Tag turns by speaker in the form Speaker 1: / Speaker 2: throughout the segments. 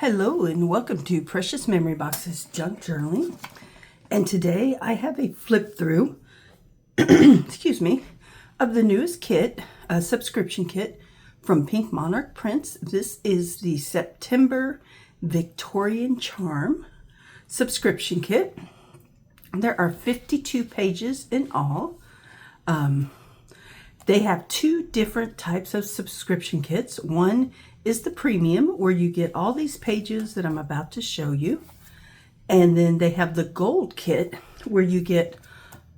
Speaker 1: Hello and welcome to Precious Memory Box's Junk Journaling. And today I have a flip through, excuse me, of the newest kit, a subscription kit from Pink Monarch Prints. This is the September Victorian Charm subscription kit. There are 52 pages in all. They have two different types of subscription kits. One is the premium, where you get all these pages that I'm about to show you. And then they have the gold kit, where you get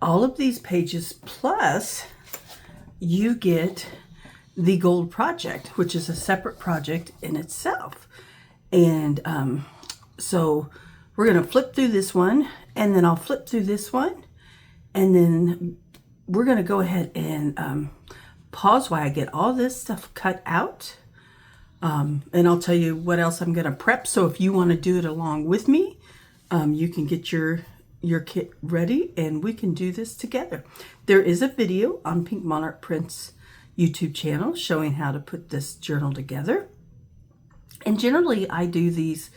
Speaker 1: all of these pages, plus you get the gold project, which is a separate project in itself. And so we're going to flip through this one, and then I'll flip through this one, and then we're going to go ahead and pause while I get all this stuff cut out. And I'll tell you what else I'm going to prep. So if you want to do it along with me, you can get your kit ready and we can do this together. There is a video on Pink Monarch Prints YouTube channel showing how to put this journal together. And generally I do these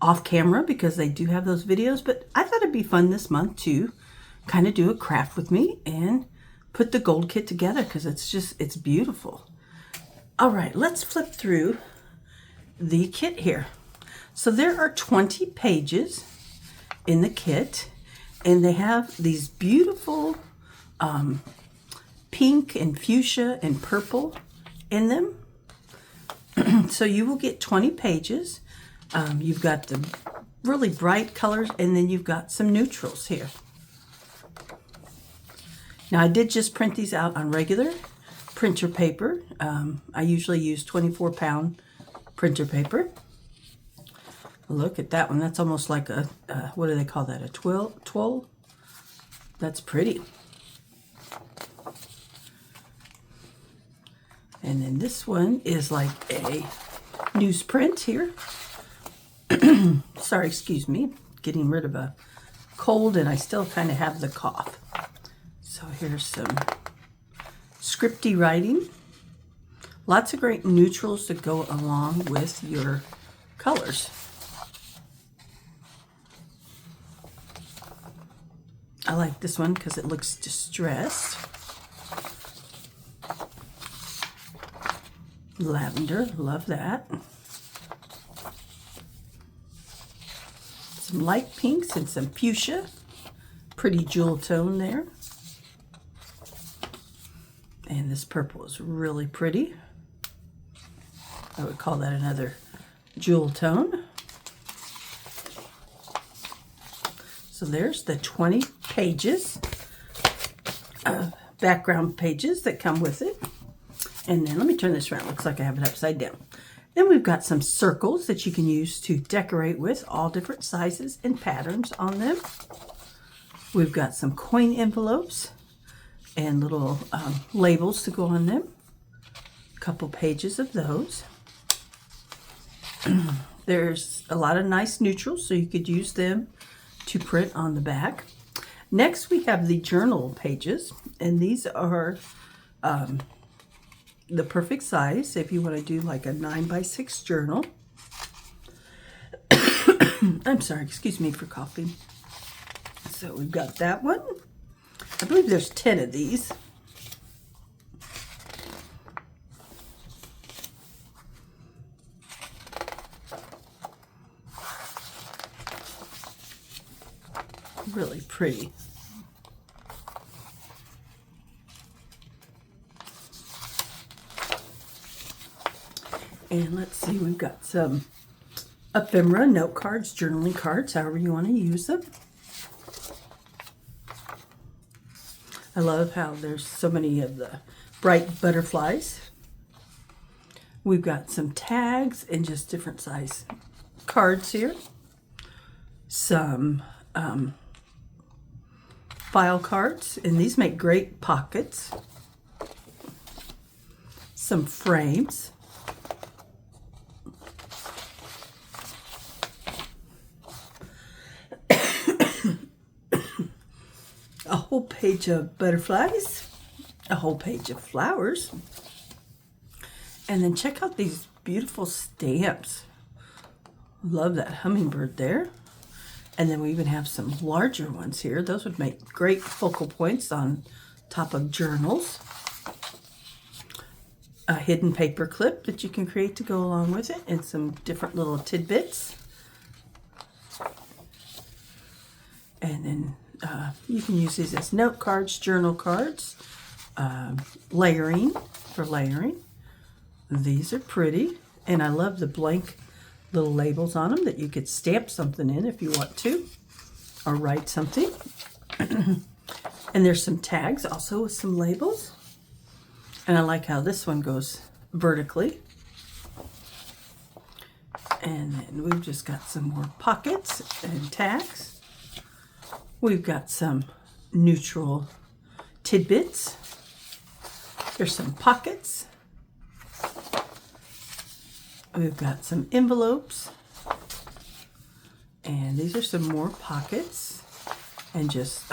Speaker 1: off camera because they do have those videos, but I thought it'd be fun this month to kind of do a craft with me and put the gold kit together because it's beautiful. All right, let's flip through the kit here. So there are 20 pages in the kit, and they have these beautiful pink and fuchsia and purple in them. So you will get 20 pages. You've got the really bright colors, and then you've got some neutrals here. Now I did just print these out on regular printer paper. I usually use 24-pound printer paper. Look at that one. That's almost like a, what do they call that? A twill? That's pretty. And then this one is like a newsprint here. Sorry, excuse me. Getting rid of a cold, and I still kind of have the cough. So here's some scripty writing. Lots of great neutrals to go along with your colors. I like this one because it looks distressed. Lavender, love that. Some light pinks and some fuchsia. Pretty jewel tone there. And this purple is really pretty. I would call that another jewel tone. So there's the 20 pages, background pages that come with it. And then let me turn this around. Looks like I have it upside down. Then we've got some circles that you can use to decorate with, all different sizes and patterns on them. We've got some coin envelopes and little labels to go on them. A couple pages of those. There's a lot of nice neutrals, so you could use them to print on the back. Next, we have the journal pages, and these are the perfect size if you want to do like a 9x6 journal. I'm sorry, excuse me for coughing. So we've got that one. I believe there's 10 of these. Really pretty. And let's see, we've got some ephemera note cards, journaling cards, however you want to use them. I love how there's so many of the bright butterflies. We've got some tags and just different size cards here. Some file cards, and these make great pockets. Some frames. A whole page of butterflies, a whole page of flowers, and then check out these beautiful stamps. Love that hummingbird there. And then we even have some larger ones here. Those would make great focal points on top of journals. A hidden paper clip that you can create to go along with it, and some different little tidbits. And then you can use these as note cards, journal cards, layering for layering. These are pretty, and I love the blank little labels on them that you could stamp something in if you want to, or write something. And there's some tags also with some labels. And I like how this one goes vertically. And then we've just got some more pockets and tags. We've got some neutral tidbits. There's some pockets. We've got some envelopes. And these are some more pockets and just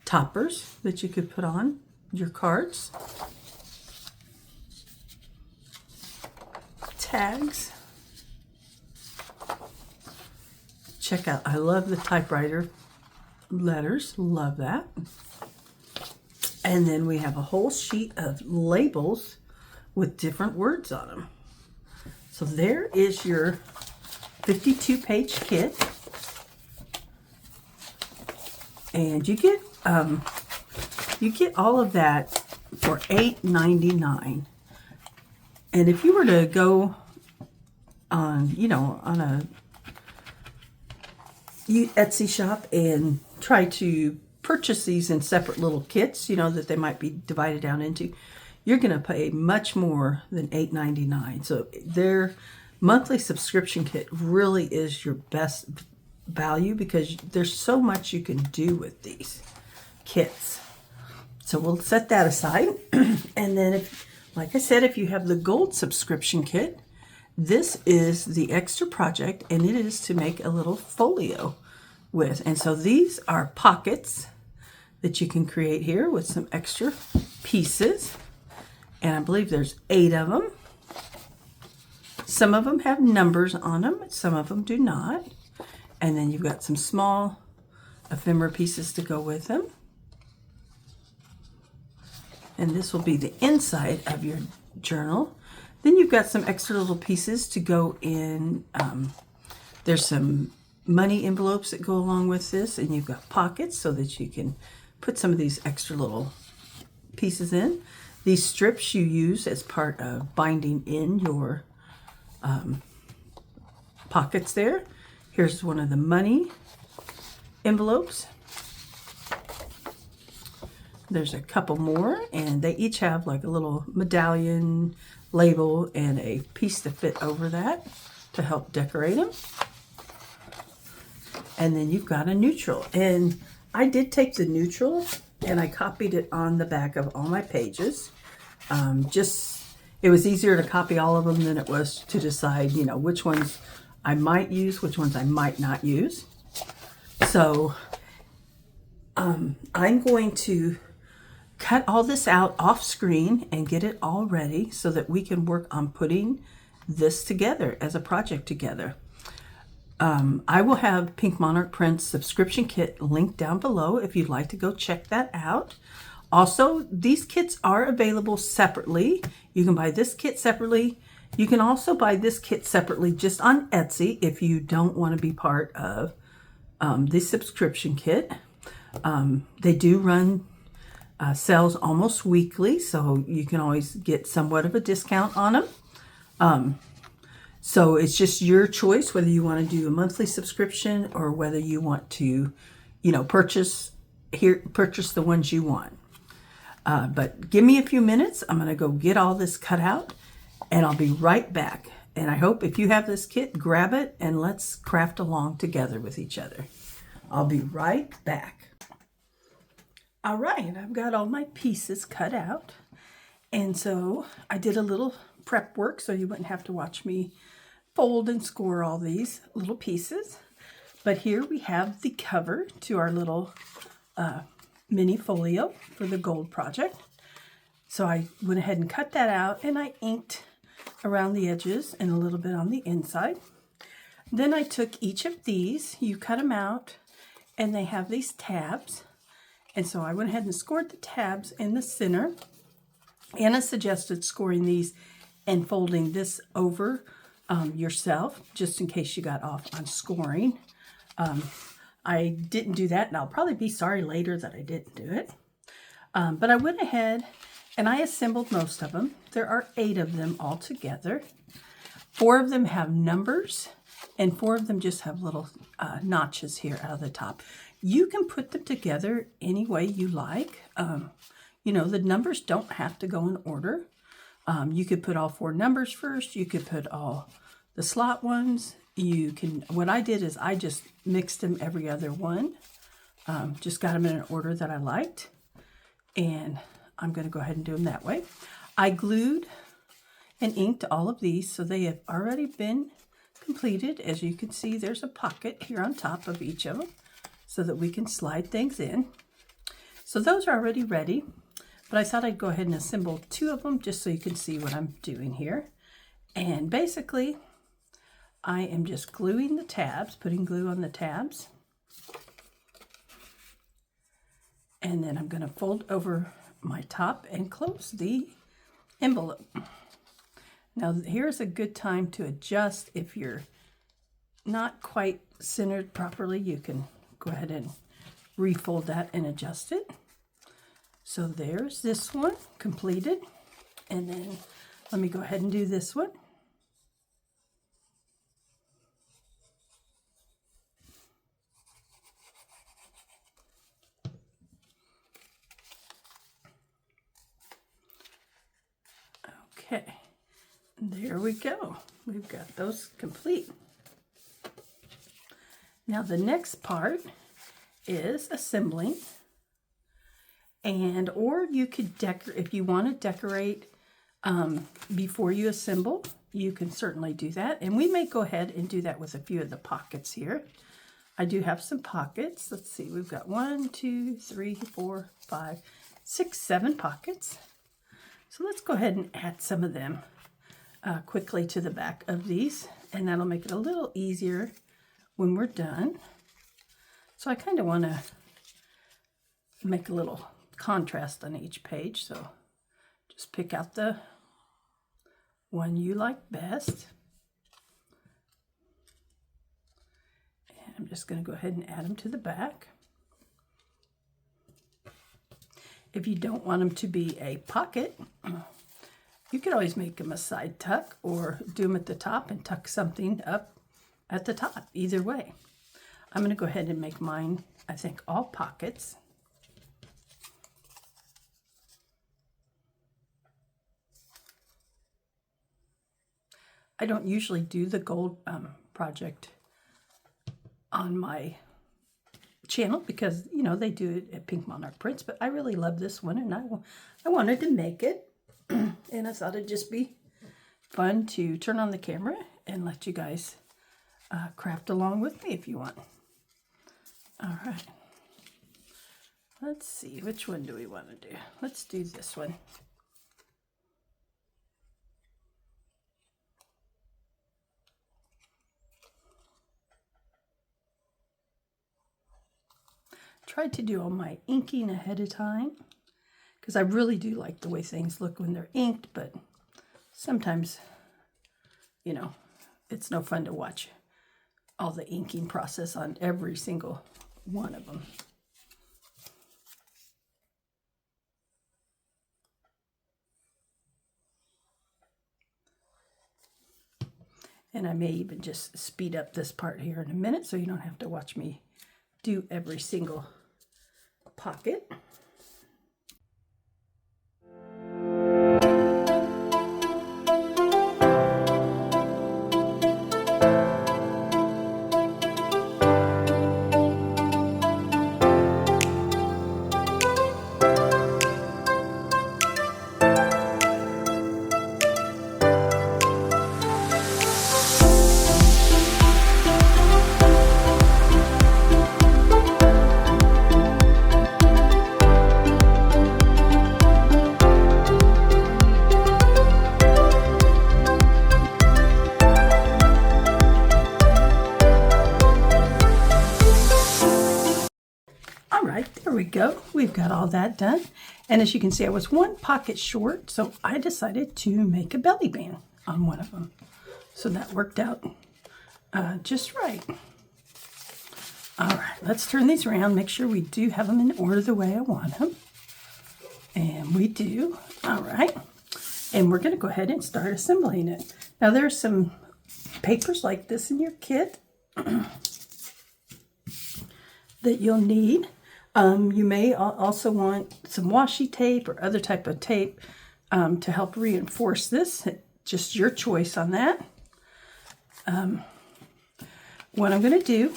Speaker 1: toppers that you could put on your cards. Tags. Check out, I love the typewriter letters, love that. And then we have a whole sheet of labels with different words on them. So there is your 52-page kit. And you get all of that for $8.99. And if you were to go on, on a Etsy shop and try to purchase these in separate little kits, that they might be divided down into, you're going to pay much more than $8.99. So their monthly subscription kit really is your best value because there's so much you can do with these kits. So we'll set that aside. And then, like I said, if you have the gold subscription kit, this is the extra project, and it is to make a little folio with. And so these are pockets that you can create here with some extra pieces. And I believe there's 8 of them. Some of them have numbers on them, some of them do not. And then you've got some small ephemera pieces to go with them. And this will be the inside of your journal. Then you've got some extra little pieces to go in. There's some money envelopes that go along with this, and you've got pockets so that you can put some of these extra little pieces in. These strips you use as part of binding in your pockets there. Here's one of the money envelopes. There's a couple more, and they each have like a little medallion label and a piece to fit over that to help decorate them. And then you've got a neutral, and I did take the neutral and I copied it on the back of all my pages. It was easier to copy all of them than it was to decide, which ones I might use, which ones I might not use. So I'm going to cut all this out off screen and get it all ready so that we can work on putting this together as a project together. I will have Pink Monarch Prints subscription kit linked down below if you'd like to go check that out. Also, these kits are available separately. You can buy this kit separately. You can also buy this kit separately just on Etsy if you don't want to be part of the subscription kit. They do run sales almost weekly, so you can always get somewhat of a discount on them. So it's just your choice whether you want to do a monthly subscription or whether you want to, purchase the ones you want. But give me a few minutes. I'm going to go get all this cut out, and I'll be right back. And I hope if you have this kit, grab it and let's craft along together with each other. I'll be right back. All right, I've got all my pieces cut out. And so I did a little prep work so you wouldn't have to watch me fold and score all these little pieces. But here we have the cover to our little mini folio for the gold project. So I went ahead and cut that out, and I inked around the edges and a little bit on the inside. Then I took each of these, you cut them out, and they have these tabs. And so I went ahead and scored the tabs in the center. Anna suggested scoring these and folding this over yourself, just in case you got off on scoring. I didn't do that, and I'll probably be sorry later that I didn't do it. But I went ahead and I assembled most of them. There are 8 of them all together. 4 of them have numbers, and 4 of them just have little notches here out of the top. You can put them together any way you like. You know, the numbers don't have to go in order. You could put all 4 numbers first. You could put all the slot ones. You can, what I did is I just mixed them every other one. Just got them in an order that I liked. And I'm going to go ahead and do them that way. I glued and inked all of these, so they have already been completed. As you can see, there's a pocket here on top of each of them so that we can slide things in. So those are already ready, but I thought I'd go ahead and assemble 2 of them just so you can see what I'm doing here. And basically, I am just gluing the tabs, putting glue on the tabs. And then I'm going to fold over my top and close the envelope. Now here's a good time to adjust. If you're not quite centered properly, you can go ahead and refold that and adjust it. So there's this one completed. And then let me go ahead and do this one. Okay, there we go. We've got those complete. Now the next part is assembling. And or you could decorate, if you want to decorate before you assemble, you can certainly do that. And we may go ahead and do that with a few of the pockets here. I do have some pockets. Let's see, we've got 1, 2, 3, 4, 5, 6, 7 pockets. So let's go ahead and add some of them quickly to the back of these, and that'll make it a little easier when we're done. So I kind of want to make a little contrast on each page, so just pick out the one you like best. And I'm just going to go ahead and add them to the back. If you don't want them to be a pocket, you could always make them a side tuck or do them at the top and tuck something up at the top. Either way. I'm going to go ahead and make mine, I think, all pockets. I don't usually do the gold project on my channel because, you know, they do it at Pink Monarch Prints, but I really love this one, and I wanted to make it, and I thought it'd just be fun to turn on the camera and let you guys craft along with me if you want. All right, let's see, which one do we want to do? Let's do this one. Tried to do all my inking ahead of time because I really do like the way things look when they're inked, but sometimes, you know, it's no fun to watch all the inking process on every single one of them. And I may even just speed up this part here in a minute so you don't have to watch me do every single pocket. go. We've got all that done. And as you can see, I was one pocket short, so I decided to make a belly band on one of them. So that worked out just right. All right, let's turn these around, make sure we do have them in order the way I want them. And we do. All right. And we're going to go ahead and start assembling it. Now there's some papers like this in your kit that you'll need. You may also want some washi tape or other type of tape to help reinforce this. Just your choice on that. What I'm going to do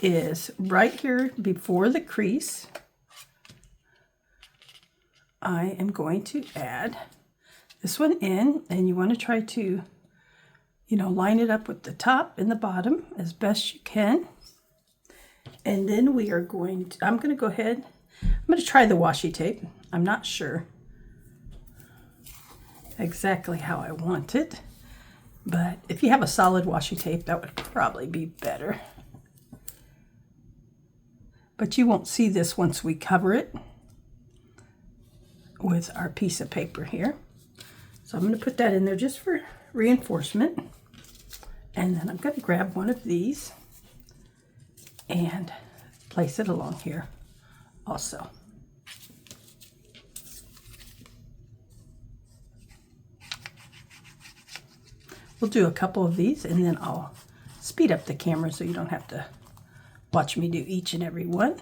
Speaker 1: is right here before the crease, I am going to add this one in, and you want to try to, line it up with the top and the bottom as best you can. And then we are going to, I'm going to try the washi tape. I'm not sure exactly how I want it, but if you have a solid washi tape, that would probably be better. But you won't see this once we cover it with our piece of paper here. So I'm going to put that in there just for reinforcement. And then I'm going to grab one of these and place it along here also. We'll do a couple of these, and then I'll speed up the camera so you don't have to watch me do each and every one.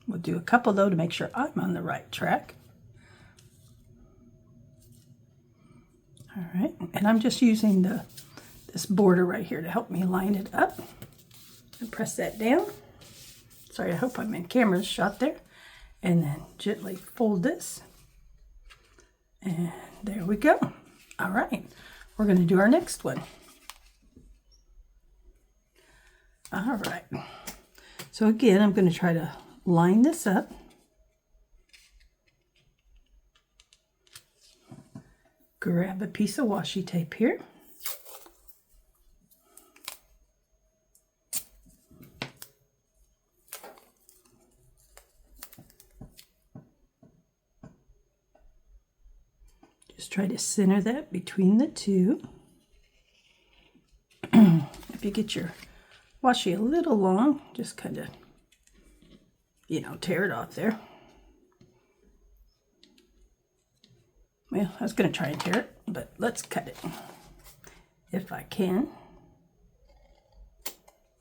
Speaker 1: We'll do a couple though to make sure I'm on the right track. All right, and I'm just using this border right here to help me line it up. And press that down. Sorry, I hope I'm in camera shot there. And then gently fold this. And there we go. All right, we're going to do our next one. All right, so again, I'm going to try to line this up. Grab a piece of washi tape here. Just try to center that between the two. If you get your washi a little long, just kind of, tear it off there. Well, I was going to try and tear it, but let's cut it if I can.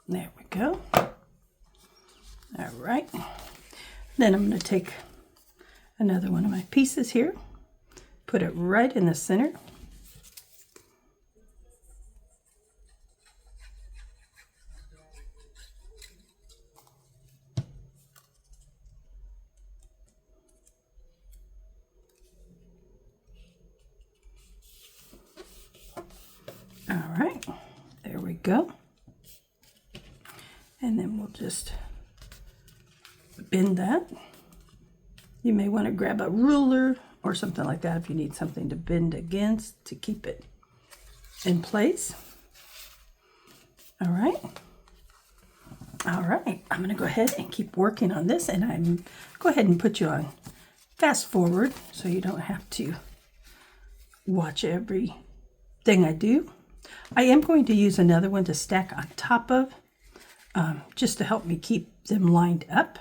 Speaker 1: There we go. All right. Then I'm going to take another one of my pieces here, put it right in the center. All right, there we go. And then we'll just bend that. You may want to grab a ruler or something like that if you need something to bend against to keep it in place. All right. All right, I'm going to go ahead and keep working on this, and I'm go ahead and put you on fast forward so you don't have to watch everything I do. I am going to use another one to stack on top of, just to help me keep them lined up.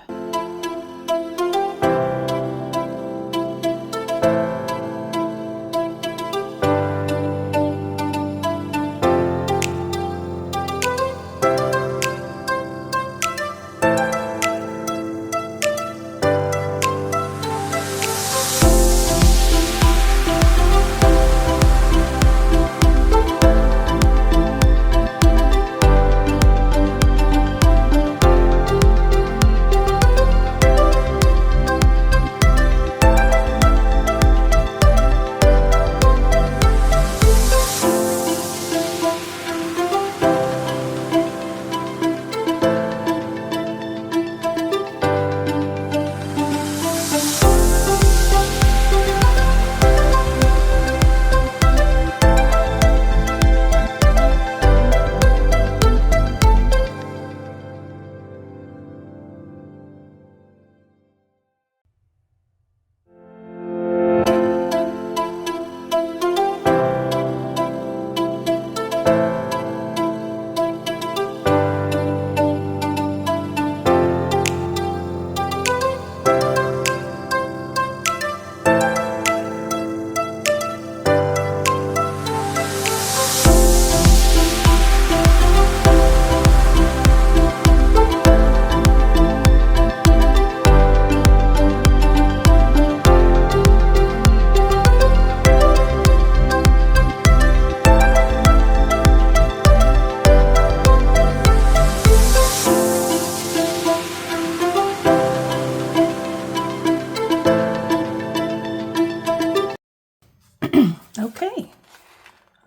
Speaker 1: Okay,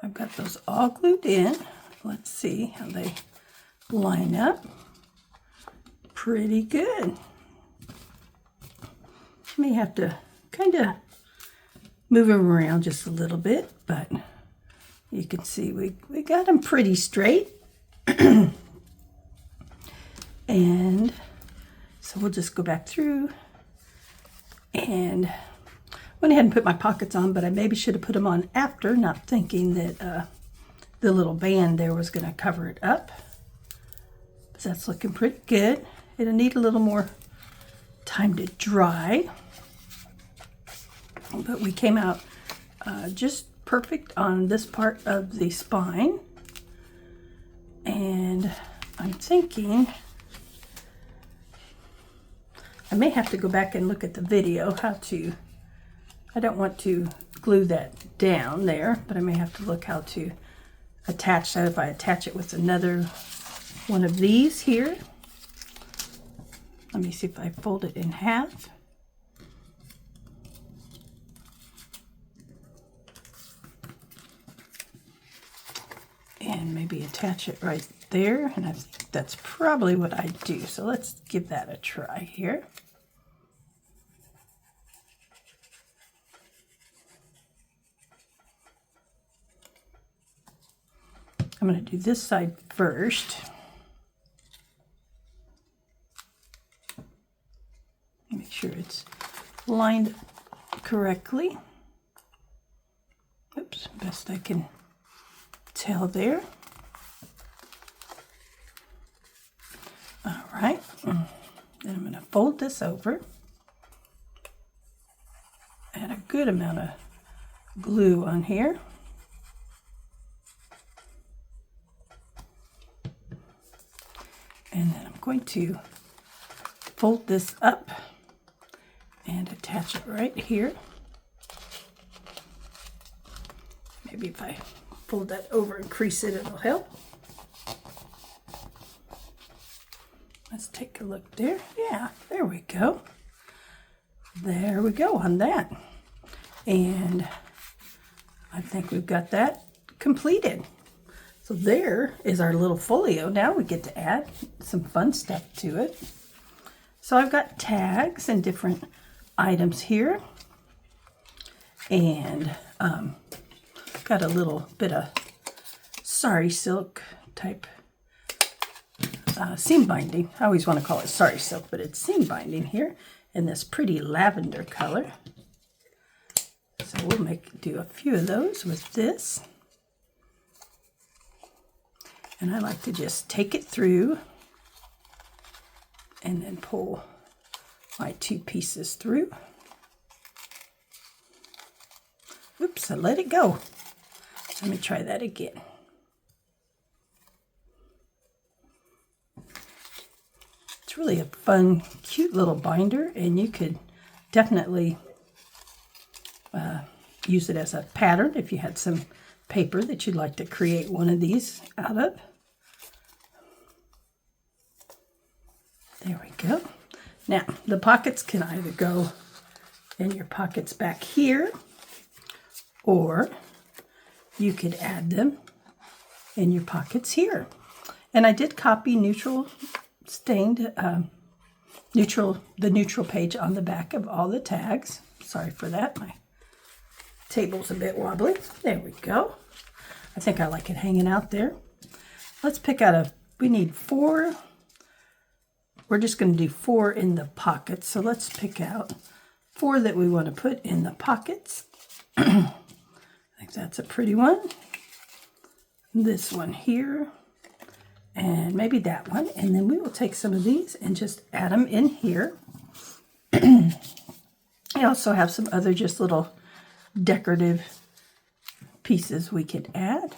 Speaker 1: I've got those all glued in. Let's see how they line up. Pretty good. May have to kind of move them around just a little bit, but you can see we got them pretty straight. And so we'll just go back through, and went ahead and put my pockets on, but I maybe should have put them on after, not thinking that the little band there was going to cover it up. So that's looking pretty good. It'll need a little more time to dry, but we came out just perfect on this part of the spine. And I'm thinking I may have to go back and look at the video how to, I don't want to glue that down there, but I may have to look how to attach that if I attach it with another one of these here. Let me see if I fold it in half. And maybe attach it right there, and I think that's probably what I do. So let's give that a try here. I'm going to do this side first. Make sure it's lined correctly. Oops, best I can tell there. All right, then I'm going to fold this over. Add a good amount of glue on here. And then I'm going to fold this up and attach it right here. Maybe if I fold that over and crease it, it'll help. Let's take a look there. Yeah, there we go. There we go on that. And I think we've got that completed. So there is our little folio. Now we get to add some fun stuff to it. So I've got tags and different items here. And got a little bit of sari silk type seam binding. I always want to call it sari silk, but it's seam binding here in this pretty lavender color. So we'll do a few of those with this. And I like to just take it through and then pull my two pieces through. Oops, I let it go. Let me try that again. It's really a fun, cute little binder, and you could definitely use it as a pattern if you had some paper that you'd like to create one of these out of. There we go. Now, the pockets can either go in your pockets back here, or you could add them in your pockets here. And I did copy neutral stained, the neutral page on the back of all the tags. Sorry for that. My table's a bit wobbly. There we go. I think I like it hanging out there. Let's pick out we need 4. We're just going to do 4 in the pockets. So let's pick out 4 that we want to put in the pockets. I think that's a pretty one. This one here. And maybe that one. And then we will take some of these and just add them in here. I also have some other just little decorative pieces we could add.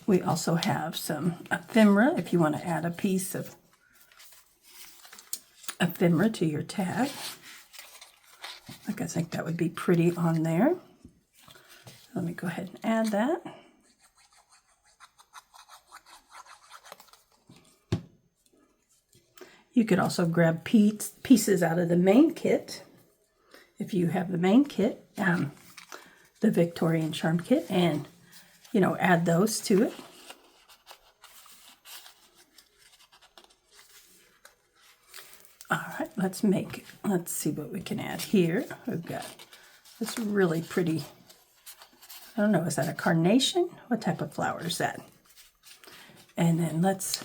Speaker 1: We also have some ephemera if you want to add a piece of ephemera to your tag. I think that would be pretty on there. Let me go ahead and add that. You could also grab pieces out of the main kit, if you have the main kit, the Victorian Charm kit, and, you know, add those to it. All right, let's see what we can add here. We've got this really pretty, I don't know, is that a carnation? What type of flower is that? And then let's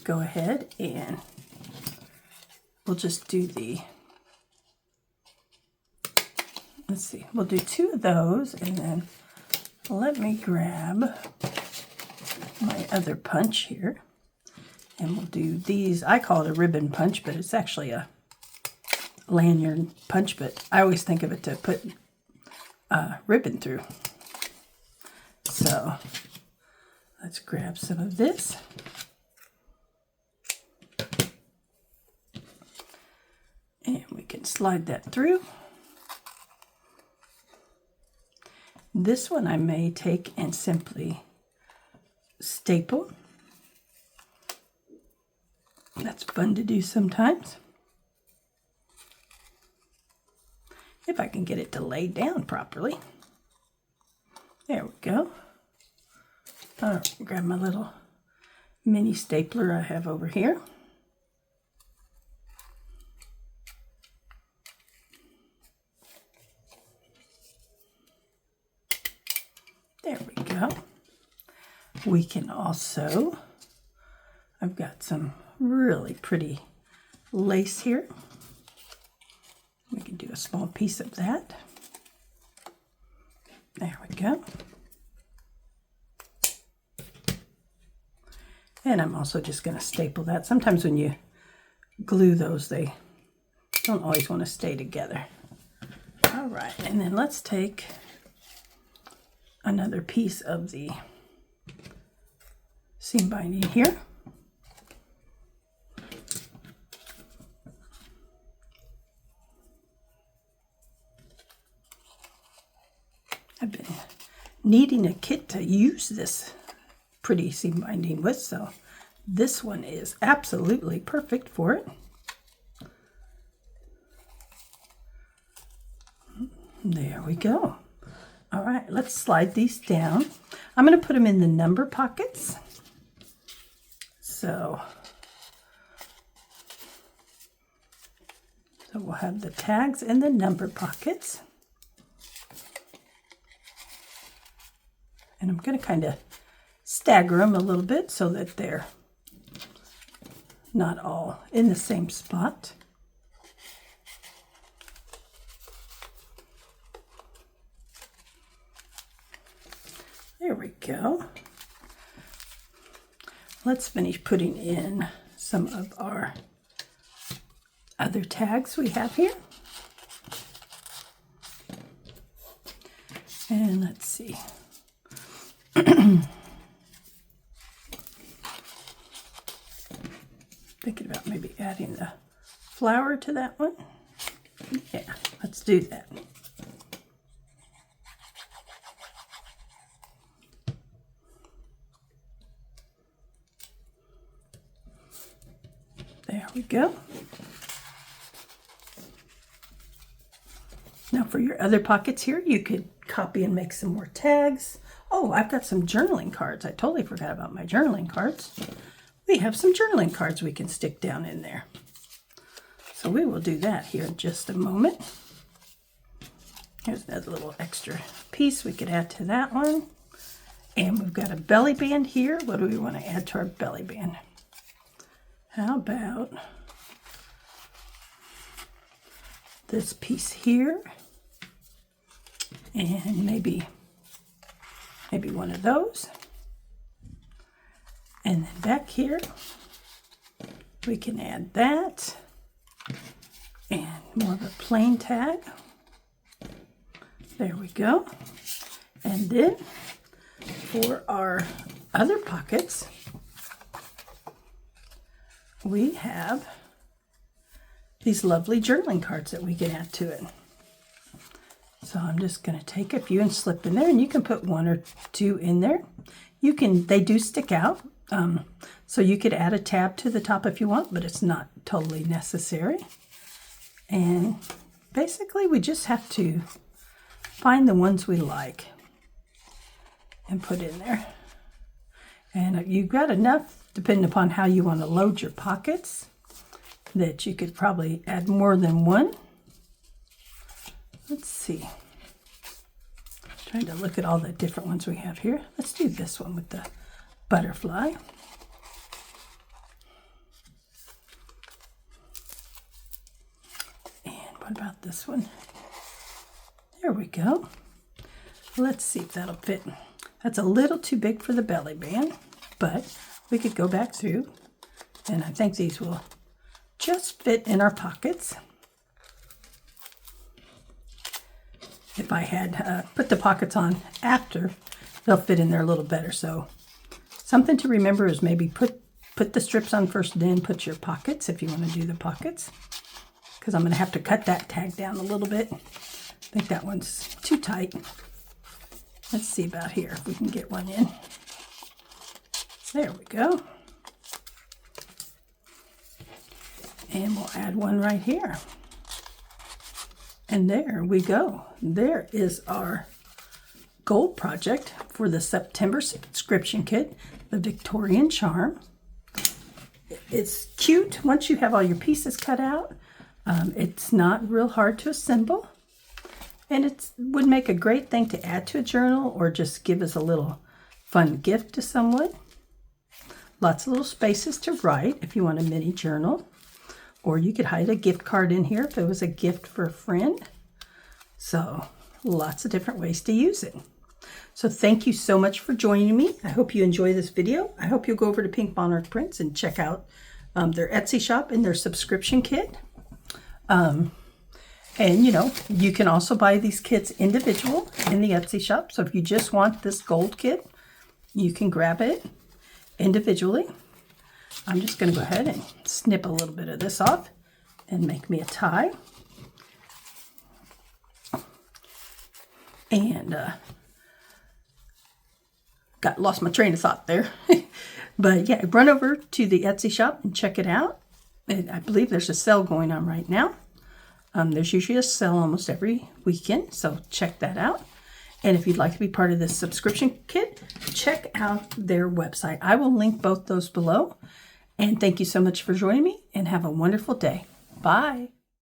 Speaker 1: go ahead and we'll just do let's see, we'll do 2 of those, and then let me grab my other punch here. And we'll do these. I call it a ribbon punch, but it's actually a lanyard punch, but I always think of it to put ribbon through. So let's grab some of this. And we can slide that through. This one I may take and simply staple. That's fun to do sometimes. If I can get it to lay down properly. There we go. I'll grab my little mini stapler I have over here. There we go. We can also, I've got some really pretty lace here. We can do a small piece of that. There we go. And I'm also just going to staple that. Sometimes when you glue those, they don't always want to stay together. All right, and then let's take another piece of the seam binding here. I've been needing a kit to use this pretty seam binding with, so this one is absolutely perfect for it. There we go. All right, let's slide these down. I'm going to put them in the number pockets. So we'll have the tags in the number pockets. And I'm going to kind of stagger them a little bit so that they're not all in the same spot. There we go. Let's finish putting in some of our other tags we have here. And let's see. Thinking about maybe adding the flower to that one. Yeah, let's do that. There we go. Now for your other pockets here, you could copy and make some more tags. Oh, I've got some journaling cards. I totally forgot about my journaling cards. We have some journaling cards we can stick down in there. So we will do that here in just a moment. Here's another little extra piece we could add to that one. And we've got a belly band here. What do we want to add to our belly band? How about this piece here? And maybe one of those. And then back here, we can add that. And more of a plain tag. There we go. And then for our other pockets, we have these lovely journaling cards that we can add to it. So I'm just going to take a few and slip in there, and you can put 1 or 2 in there. They do stick out, So you could add a tab to the top if you want, but it's not totally necessary. And basically we just have to find the ones we like and put in there. And you've got enough, depending upon how you want to load your pockets, that you could probably add more than one. Let's see. Trying to look at all the different ones we have here. Let's do this one with the butterfly. And what about this one? There we go. Let's see if that'll fit. That's a little too big for the belly band, but we could go back through, and I think these will just fit in our pockets. If I had put the pockets on after, they'll fit in there a little better. So something to remember is maybe put the strips on first, then put your pockets if you want to do the pockets. Because I'm going to have to cut that tag down a little bit. I think that one's too tight. Let's see about here if we can get one in. There we go. And we'll add one right here. And there we go. There is our gold project for the September subscription kit, the Victorian Charm. It's cute once you have all your pieces cut out. It's not real hard to assemble. And it would make a great thing to add to a journal or just give as a little fun gift to someone. Lots of little spaces to write if you want a mini journal. Or you could hide a gift card in here if it was a gift for a friend. So lots of different ways to use it. So thank you so much for joining me. I hope you enjoy this video. I hope you'll go over to Pink Monarch Prints and check out their Etsy shop and their subscription kit. And, you know, you can also buy these kits individual in the Etsy shop. So if you just want this gold kit, you can grab it individually. I'm just going to go ahead and snip a little bit of this off and make me a tie. And lost my train of thought there. But yeah, run over to the Etsy shop and check it out. And I believe there's a sale going on right now. There's usually a sale almost every weekend, so check that out. And if you'd like to be part of this subscription kit, check out their website. I will link both those below. And thank you so much for joining me, and have a wonderful day. Bye.